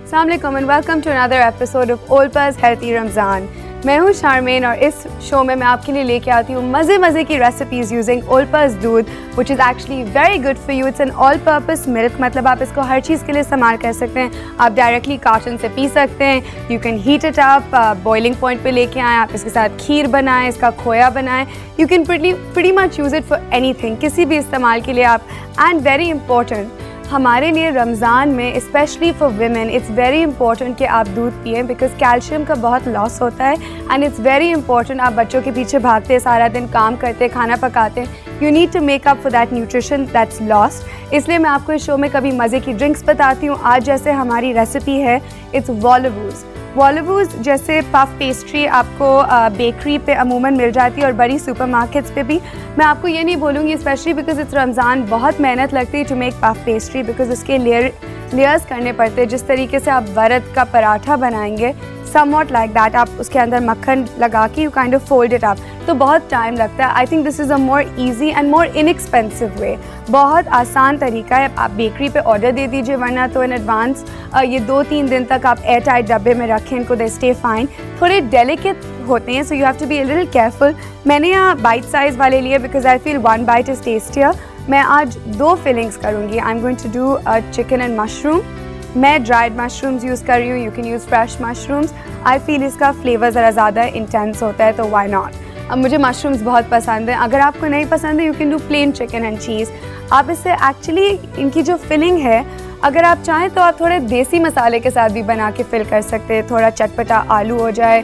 अस्सलाम वालेकुम and welcome to another episode ऑफ ओल्पा's हेल्थी रमज़ान। मैं हूँ शारमीन और इस शो में मैं आपके लिए लेके आती हूँ मज़े की रेसिपीज़ यूजिंग ओल्पा's दूध which is actually very good for you. It's an all purpose milk, मतलब आप इसको हर चीज़ के लिए इस्तेमाल कर सकते हैं। आप डायरेक्टली कार्टन से पी सकते हैं, you can heat it up, boiling point पे लेके आएँ, आप इसके साथ खीर बनाएं, इसका खोया बनाएं, you can pretty much use it for anything, किसी भी इस्तेमाल के लिए आप। एंड वेरी इंपॉर्टेंट, हमारे लिए रमज़ान में specially for women it's very important कि आप दूध पिएँ बिकॉज कैल्शियम का बहुत लॉस होता है एंड इट्स वेरी इंपॉर्टेंट। आप बच्चों के पीछे भागते हैं, सारा दिन काम करते हैं, खाना पकाते हैं, you need to make up for that nutrition that's lost. इसलिए मैं आपको इस शो में कभी मज़े की ड्रिंक्स बताती हूँ। आज जैसे हमारी रेसिपी है इट्स वॉलवूज़। वॉलवूज़ जैसे पफ पेस्ट्री आपको बेकरी पे अमूमन मिल जाती है और बड़ी सुपरमार्केट्स पे भी। मैं आपको ये नहीं बोलूँगी स्पेशली बिकॉज इट्स रमज़ान बहुत मेहनत लगती है to make puff pastry because उसके लेयर्स करने पड़ते हैं। जिस तरीके से आप वरद का पराठा बनाएंगे somewhat like that, आप उसके अंदर मक्खन लगा के you kind of fold it up, तो बहुत टाइम लगता है। I think this is a more easy and more inexpensive way। बहुत आसान तरीका है। आप बेकरी पे ऑर्डर दे दीजिए, वरना तो इन एडवांस ये 2-3 दिन तक आप एयर टाइट डब्बे में रखें इनको, दे स्टे फाइन। थोड़े डेलिकेट होते हैं, so you have to be a little careful. मैंने यहाँ बाइट साइज़ वाले लिए because I feel one bite is tastier. मैं आज 2 फिलिंग्स करूँगी। I am going to do chicken and mushroom. मैं ड्राइड मशरूम्स यूज़ कर रही हूँ, you can use fresh mushrooms. I feel इसका फ्लेवर ज़रा ज़्यादा इंटेंस होता है, तो वाई नॉट। अब मुझे मशरूम्स बहुत पसंद हैं। अगर आपको नहीं पसंद है you can do plain chicken and cheese. आप इससे एक्चुअली इनकी जो फिलिंग है, अगर आप चाहें तो आप थोड़े देसी मसाले के साथ भी बना के फिल कर सकते हैं। थोड़ा चटपटा आलू हो जाए,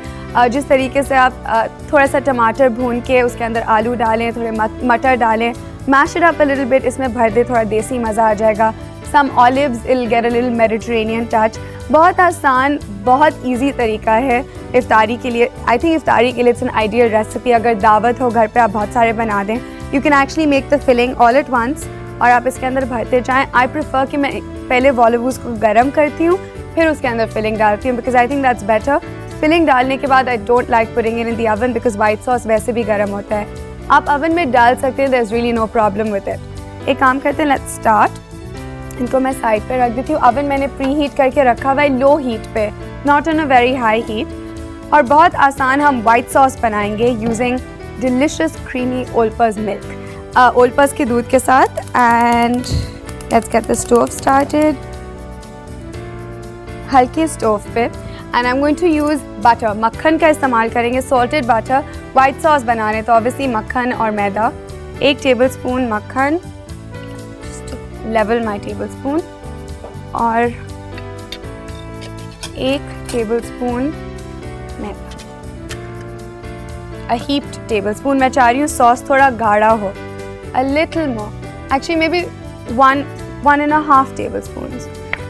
जिस तरीके से आप थोड़ा सा टमाटर भून के उसके अंदर आलू डालें, थोड़े मटर डालें, mash it up a little bit, इसमें भर दे, थोड़ा देसी मज़ा आ जाएगा। Some olives, it'll get a little Mediterranean touch। बहुत आसान, बहुत इजी तरीका है इफ्तारी के लिए। आई थिंक इफ्तारी के लिए इट्स एन आइडियल रेसिपी। अगर दावत हो घर पे, आप बहुत सारे बना दें, you can actually make the filling all at once और आप इसके अंदर भरते जाएं। आई प्रेफर कि मैं पहले वॉलवूज़ को गर्म करती हूँ, फिर उसके अंदर फिलिंग डालती हूँ because I think that's better. Filling डालने के बाद I don't like putting it in the oven because white sauce वैसे भी गर्म होता है। आप ओवन में डाल सकते हैं, there is really no problem with it. एक काम करते हैं, लेट्स स्टार्ट। इनको मैं साइड पे रख देती हूँ। ओवन मैंने प्री हीट करके रखा हुआ है, लो हीट पे, not on a very high heat. और बहुत आसान हम वाइट सॉस बनाएंगे using delicious creamy Olper's milk, Olper's के दूध के साथ। And let's get the stove started. हल्के स्टोव पे and I am going to use butter, मक्खन का इस्तेमाल करेंगे, सॉल्टेड बटर। वाइट सॉस बनाने तो ऑब्वियसली मक्खन और मैदा। 1 टेबल स्पून मक्खन, लेवल माई टेबल स्पून, और 1 टेबल स्पून मैदा, अ हीप्ड टेबल स्पून। मैं चाह रही हूँ सॉस थोड़ा गाढ़ा हो, a little more, actually may be 1.5 table spoon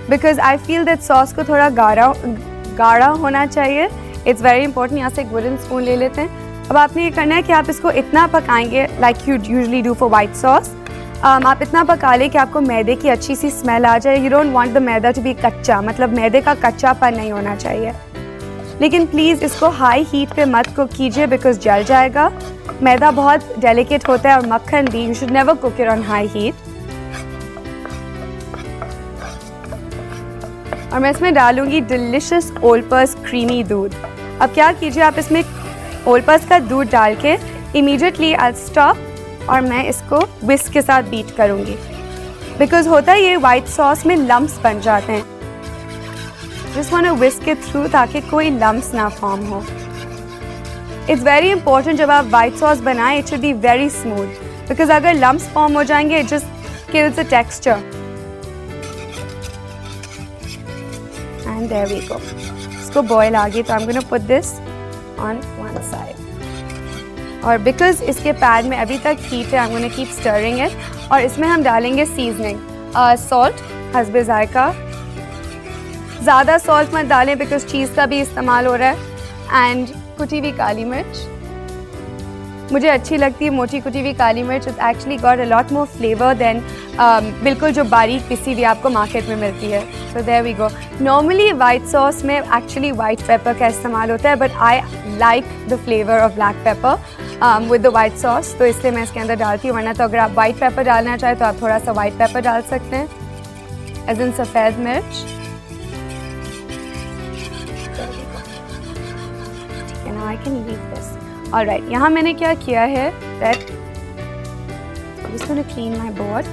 because I feel that sauce को थोड़ा गाढ़ा होना चाहिए। It's very important. यहाँ से एक वुडन स्पून ले लेते हैं। अब आपने ये करना है कि आप इसको इतना पकाएंगे like you usually do for white sauce. आप इतना पका लें कि आपको मैदे की अच्छी सी स्मेल आ जाए। You don't want the maida to be कच्चा, मतलब मैदे का कच्चापन नहीं होना चाहिए। लेकिन प्लीज़ इसको हाई हीट पे मत कुक कीजिए बिकॉज जल जाएगा। मैदा बहुत डेलिकेट होता है और मक्खन भी, you should never cook it on high heat. और मैं इसमें डालूंगी डिलिशियस ओल्पा's क्रीमी दूध। अब क्या कीजिए, आप इसमें ओल्पा's का दूध डाल के इमीडिएटली आई स्टॉप और मैं इसको विस्क के साथ बीट करूँगी बिकॉज होता है ये वाइट सॉस में लम्प्स बन जाते हैं। जस्ट वांट टू विस्क के थ्रू ताकि कोई लम्प्स ना फॉर्म हो। इट्स वेरी इंपॉर्टेंट जब आप वाइट सॉस बनाएं, it should be very smooth because अगर लम्प्स फॉर्म हो जाएंगे it just kills the texture. And there we go. इसको बॉयल आ गई तो I am gonna put this on one side. और बिकॉज इसके पैन में अभी तक हीट है, I am gonna keep stirring it. और इसमें हम डालेंगे सीजनिंग, सॉल्ट हस्बे जायका। ज़्यादा सॉल्ट मत डालें बिकॉज चीज़ का भी इस्तेमाल हो रहा है। एंड कुटी हुई काली मिर्च मुझे अच्छी लगती है, मोटी कुटी हुई काली मिर्च। It's actually got a lot more flavour than बिल्कुल जो बारीक पिसी हुई आपको मार्केट में मिलती है। So there we go. Normally white sauce में एक्चुअली वाइट पेपर का इस्तेमाल होता है, but I like the flavour of black pepper with the white sauce, तो इसलिए मैं इसके अंदर डालती हूँ। वरना तो अगर आप वाइट पेपर डालना चाहें तो आप थोड़ा सा वाइट पेपर डाल सकते हैं, एज इन सफ़ेद मिर्च। can leave this. All right, यहाँ मैंने क्या किया है that I'm just going to clean my board.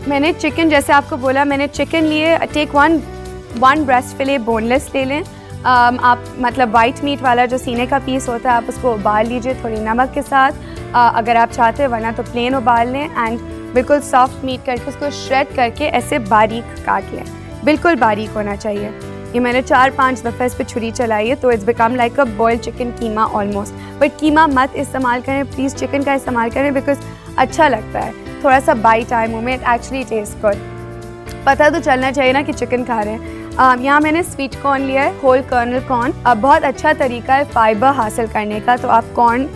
मैंने चिकन, जैसे आपको बोला, मैंने चिकन लिए. टेक वन ब्रेस्ट फिले बोनलेस ले लें. आप मतलब वाइट मीट वाला जो सीने का पीस होता है आप उसको उबाल लीजिए थोड़ी नमक के साथ, अगर आप चाहते हैं, वरना तो प्लेन उबाल लें. एंड बिल्कुल सॉफ्ट मीट करके उसको श्रेड करके ऐसे बारीक काट लें. बिल्कुल बारीक होना चाहिए. ये मैंने 4-5 दफ़े इस पर छुरी चलाई है तो it's become like a boiled chicken keema almost. But keema मत इस्तेमाल करें प्लीज़, चिकन का इस्तेमाल करें बिकॉज अच्छा लगता है. थोड़ा सा बाइट आए मुँह में, इट एक्चुअली टेस्ट गुड. पता तो चलना चाहिए ना कि चिकन खा रहे हैं. यहाँ मैंने स्वीट कॉर्न लिया है, होल कर्नल कॉर्न. बहुत अच्छा तरीका है फाइबर हासिल करने का, तो आप कॉर्न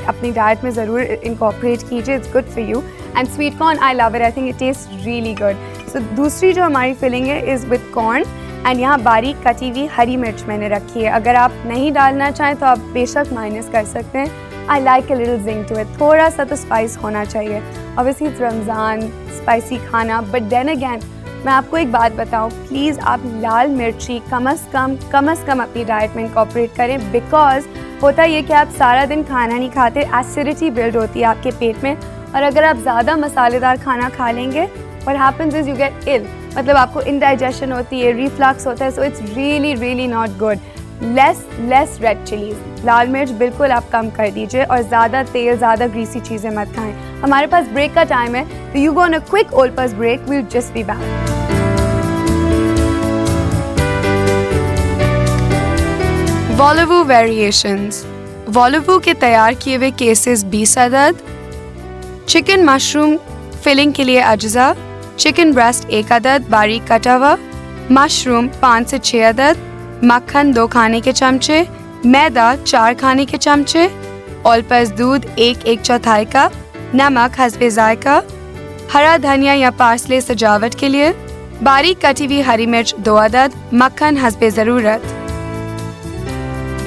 अपनी डाइट में ज़रूर इनकॉर्पोरेट कीजिए. It's good for you. And sweet corn I love it, I think it taste really good. So दूसरी जो हमारी फिलिंग है इज़ विद कॉर्न. एंड यहाँ बारीक कटी हुई हरी मिर्च मैंने रखी है. अगर आप नहीं डालना चाहें तो आप बेशक माइनस कर सकते हैं. I like a little zing to it. थोड़ा सा तो स्पाइस होना चाहिए. ऑब्वियसली इट्स रमज़ान, स्पाइसी खाना. बट देन अगैन मैं आपको एक बात बताऊं, प्लीज़ आप लाल मिर्ची कम अज़ कम अपनी डाइट में इंकॉर्पोरेट करें. बिकॉज होता ये कि आप सारा दिन खाना नहीं खाते, एसिडिटी बिल्ड होती है आपके पेट में. और अगर आप ज़्यादा मसालेदार खाना खा लेंगे, what happens is you get ill. मतलब आपको इंडाइजेशन होती है, रिफ्लक्स होता है. So it's really not good. Less red chillies, लाल मिर्च बिल्कुल आप कम कर दीजिए. और ज़्यादा तेल, ज़्यादा ग्रीसी चीज़ें मत खाएं. हमारे पास ब्रेक का टाइम है, तो you go on a quick Olpers break. We will just be back. वॉलवू वेरिएशंस. वॉलवू के तैयार किए हुए केसेस 20 अदद. चिकन मशरूम फिलिंग के लिए अज्जा. चिकन ब्रेस्ट 1 अदद बारीक कटा हुआ. मशरूम 5 से 6 अदद. मक्खन 2 खाने के चमचे. मैदा 4 खाने के चमचे. ऑलपर्स दूध 1/4 कप. नमक हस्बे जायका. हरा धनिया या पार्सले सजावट के लिए. बारीक कटी हुई हरी मिर्च 2 अदद. मक्खन हस्बे ज़रूरत.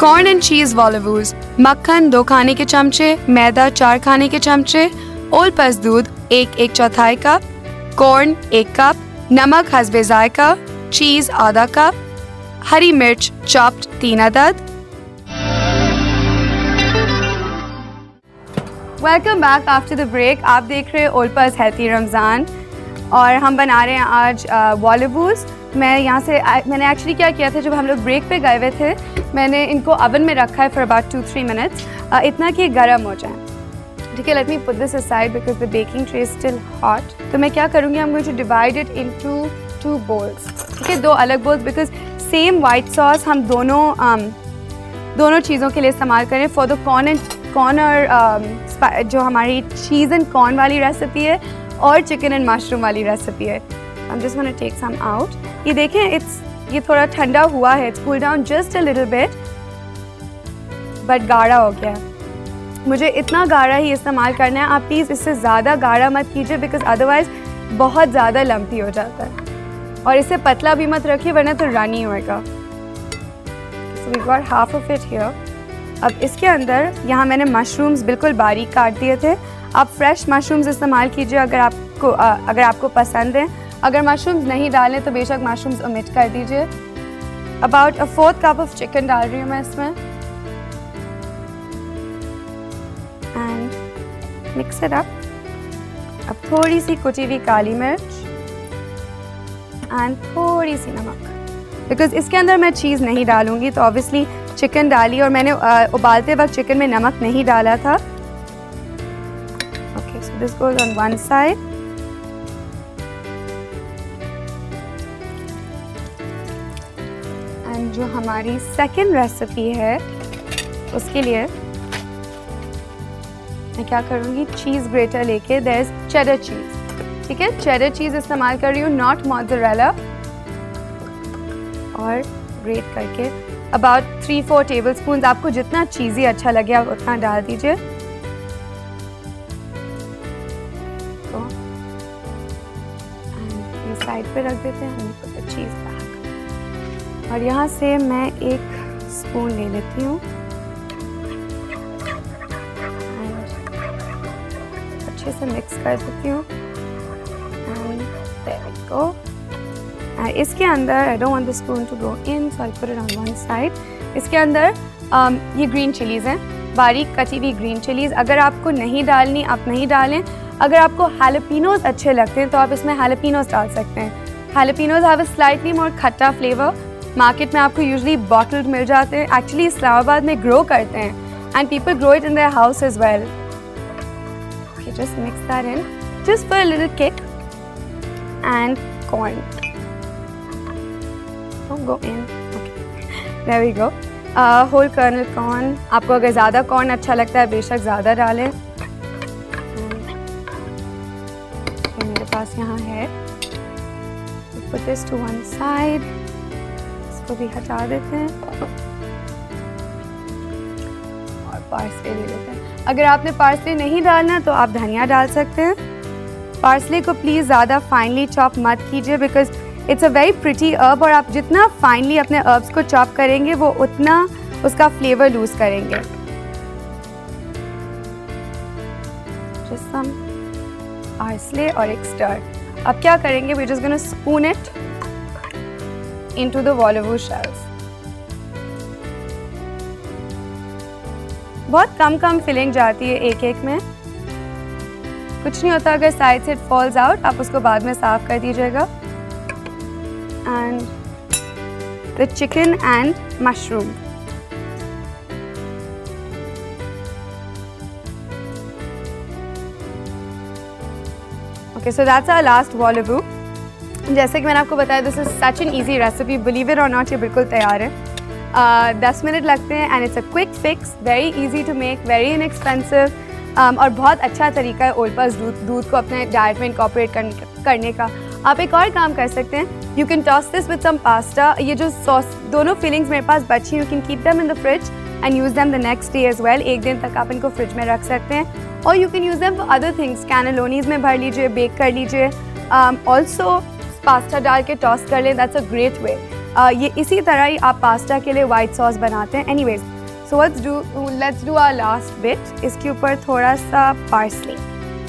Corn and cheese vol au vents. मक्खन 2 खाने के चमचे. मैदा 4 खाने के चमचे. ऑलपर्स दूध 1/4 कप. Corn 1 cup. नमक हस्बे जायका. चीज़ आधा कप. हरी मिर्च चॉप्ड 3 अदद. Welcome back after the break. आप देख रहे हैं ओल्पर्स हेल्थी रमज़ान और हम बना रहे हैं आज वॉलवूज. मैंने एक्चुअली क्या किया था, जब हम लोग ब्रेक पे गए हुए थे, मैंने इनको ओवन में रखा है फॉर अबाउट 2-3 मिनट्स, इतना कि गर्म हो जाए. ठीक है, let me put this aside because the baking tray is still hot. तो मैं क्या करूँगी, I am going to divide it into 2 bowls. ठीक है, 2 अलग bowls, because same white sauce हम दोनों चीज़ों के लिए इस्तेमाल करें. फॉर द कॉर्न और जो हमारी चीज़ एंड कॉर्न वाली रेसिपी है और चिकन एंड मशरूम वाली रेसिपी है. I am just gonna take some out. ये देखें, ये थोड़ा ठंडा हुआ है. It's cool down just a little bit, but गाढ़ा हो गया. मुझे इतना गाढ़ा ही इस्तेमाल करना है. आप प्लीज़ इससे ज़्यादा गाढ़ा मत कीजिए बिकॉज अदरवाइज़ बहुत ज़्यादा लम्पी हो जाता है. और इसे पतला भी मत रखिए वरना तो रनी होएगा. So we got half of it here. अब इसके अंदर यहाँ मैंने मशरूम्स बिल्कुल बारीक काट दिए थे. आप फ्रेश मशरूम्स इस्तेमाल कीजिए अगर आपको पसंद है. अगर मशरूम्स नहीं डालें तो बेशक मशरूम्स ओमिट कर दीजिए. अबाउट 1/4 कप ऑफ चिकन डाल रही हूँ मैं इसमें. And mix it up. अब थोड़ी सी कुटी हुई काली मिर्च एंड थोड़ी सी नमक. बिकॉज इसके अंदर मैं चीज़ नहीं डालूंगी, तो ऑब्वियसली चिकन डाली और मैंने उबालते वक्त चिकन में नमक नहीं डाला था. Okay, so this goes on one side. And जो हमारी सेकंड रेसिपी है उसके लिए मैं क्या करूँगी, चीज़ ग्रेटर लेके, देयर इज चेडर चीज़. ठीक है, चेडर चीज़ इस्तेमाल कर रही हूँ, नॉट मोज़रेला. और ग्रेट करके अबाउट 3-4 टेबल स्पून. आपको जितना चीज़ी अच्छा लगे आप उतना डाल दीजिए. तो ये साइड पे रख देते हैं. चीज़ बैक. और यहाँ से मैं 1 स्पून ले लेती हूँ. अच्छे से मिक्स कर देती हूँ. And there we go. इसके अंदर I don't want the spoon to go in, so I put it on one side. इसके अंदर ये ग्रीन चिलीज़ हैं, बारीक कटी हुई ग्रीन चिलीज़। अगर आपको नहीं डालनी आप नहीं डालें। अगर आपको हैलोपिनोज अच्छे लगते हैं तो आप इसमें हैलोपिनोज डाल सकते हैं। हैलोपिनोज हैव अ स्लाइटली मोर खट्टा फ्लेवर। मार्केट में आपको यूजुअली बॉटल्ड मिल जाते हैं। एक्चुअली इस्लामाबाद में ग्रो करते हैं and people grow it in their house as well. Okay, just mix that in just for a little kick and corn go in. Okay, there we go. Whole kernel corn. आपको अगर ज़्यादा corn अच्छा लगता है बेशक ज़्यादा डालें। मेरे पास यहाँ है। Put this to one side. इसको भी हटा देते हैं और पार्सले ले लेते हैं। अगर आपने पार्सले नहीं डालना तो आप धनिया डाल सकते हैं। पार्सले को प्लीज़ ज़्यादा फाइनली चॉप मत कीजिए because it's a very pretty अर्ब और आप जितना फाइनली अपने अर्ब्स को चॉप करेंगे वो उतना उसका फ्लेवर लूज करेंगे। Just some पार्सले और एक स्टर। अब क्या करेंगे, we're just gonna spoon it into the वॉलवू shells। बहुत कम फिलिंग जाती है एक एक में, कुछ नहीं होता अगर साइड से it falls out, आप उसको बाद में साफ कर दीजिएगा। And the chicken and mushroom। Okay, so that's our last वॉलवू। जैसे कि मैंने आपको बताया this is such an easy recipe, believe it or not, ये बिल्कुल तैयार है। 10 मिनट लगते हैं and it's a quick fix, very easy to make, very inexpensive और बहुत अच्छा तरीका है ओलपास दूध को अपने डाइट में इनकॉर्पोरेट करने का। आप एक और काम कर सकते हैं, you can toss this with some pasta. ये जो सॉस दोनों फिलिंग्स मेरे पास बची, you can keep them in the fridge and use them the next day as well. एक दिन तक आप इनको फ्रिज में रख सकते हैं और you can use them for other things. Cannellonis में भर लीजिए, बेक कर लीजिए, ऑल्सो पास्ता डाल के टॉस कर लें, दैट्स अ ग्रेट वे। ये इसी तरह ही आप पास्ता के लिए वाइट सॉस बनाते हैं। Anyways, so let's do our last bit. इसके ऊपर थोड़ा सा पार्सले,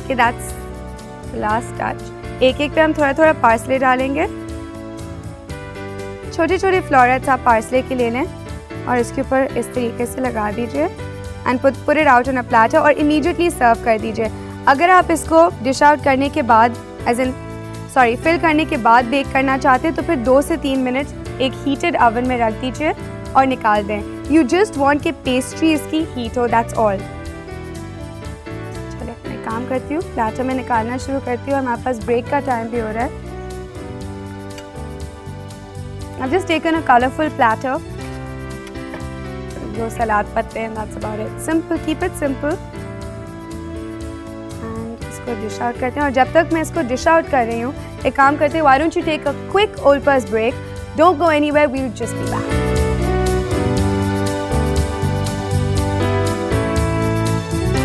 कि दैट्स लास्ट टच। एक एक पे हम थोड़ा थोड़ा पार्सले डालेंगे। छोटे छोटे फ्लोरेट्स आप पार्सले के ले लें और इसके ऊपर इस तरीके से लगा दीजिए and put it out on a platter और इमीडिएटली सर्व कर दीजिए। अगर आप इसको डिश आउट करने के बाद फिल करने के बाद बेक करना चाहते हैं तो फिर 2 से 3 मिनट एक हीटेड ओवन में रख दीजिए और निकाल दें। यू जस्ट वांट कि पेस्ट्री इसकी हीट हो, दैट्स ऑल। चलिए मैं काम करती हूँ, प्लेटर में निकालना शुरू करती हूँ और हमारे पास ब्रेक का टाइम भी हो रहा है। I've just taken a colorful platter, जो सलाद पत्ते हैं, that's about it. Simple, keep it simple. And इसको डिश आउट करते हैं और जब तक मैं इसको डिश आउट कर रही हूँ एक काम करते हैं, why don't you take a quick Olpa's break? Don't go anywhere, we'll just be back.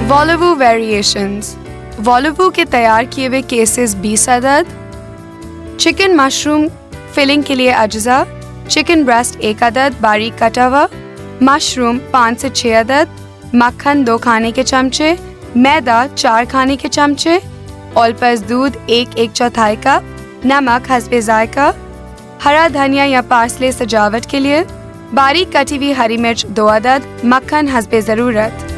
वॉलवू वेरिएशंस। वॉलवू के तैयार किए हुए केसेस 20 अदद, चिकन मशरूम फिलिंग के लिए अज्जा, चिकन ब्रेस्ट 1 अदद बारीक कटा हुआ, मशरूम 5 से 6 अदद, मक्खन 2 खाने के चमचे, मैदा 4 खाने के चमचे, ऑलपास दूध 1/4 कप, नमक हस्बे जायका, हरा धनिया या पार्सले सजावट के लिए, बारीक कटी हुई हरी मिर्च 2 अदद, मक्खन हस्बे ज़रूरत।